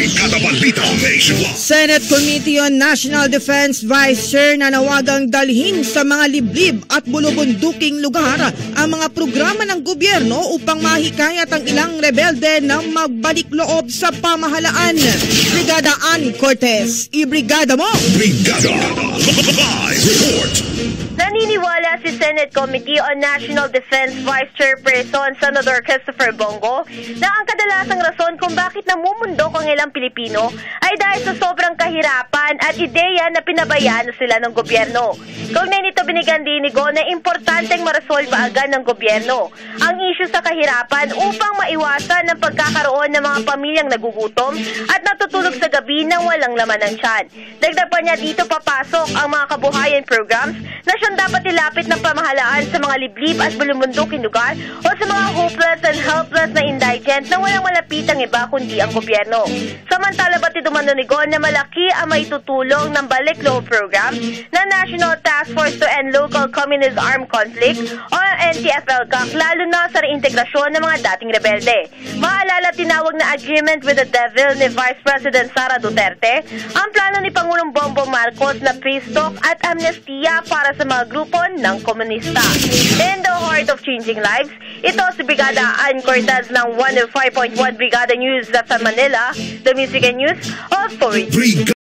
Brigada Balita Nationwide. Senate Committee on National Defense Vice Chair nanawagang dalhin sa mga liblib at bulubunduking lugar ang mga programa ng gobyerno upang mahikayat ang ilang rebelde na magbalik loob sa pamahalaan. Brigada Ann Cortez, ibrigada mo! Brigada Live Report. Naniniwala si Senate Committee on National Defense Vice Chairperson Senator Christopher Bongo na ang kadalasang rason kung bakit namumundok ang ilang Pilipino ay dahil sa sobrang kahirapan at ideya na pinabayaan na sila ng gobyerno. Kaugnay nito binigyan din ni Go na importanteng maresolba agad ng gobyerno ang issue sa kahirapan upang maiwasan ang pagkakaroon ng mga pamilyang nagugutom at natutulog sa gabi nang walang laman ng tiyan. Dagdag pa niya dito papasok ang mga kabuhayan programs na siyang dapat ilapit ng pamahalaan sa mga liblib at bulumunduking lugar o sa mga hopeless and helpless na indigent na walang malapitang iba kundi ang gobyerno. Samantala batid umano ni Go na malaki ang maitutulong ng Balik Loob Program na National Task Force to End Local Communist Armed Conflict o NTF-ELCAC lalo na sa reintegrasyon ng mga dating rebelde. Maalala tinawag na Agreement with the Devil ni Vice President Sara Duterte ang plano ni Pangulong Bongbong Marcos na peace talk at amnestia para sa mga grupo ng komunista. In the heart of changing lives, ito si Brigada Ann Cortez ng 105.1 Brigada News sa Manila, the Music and News Authority.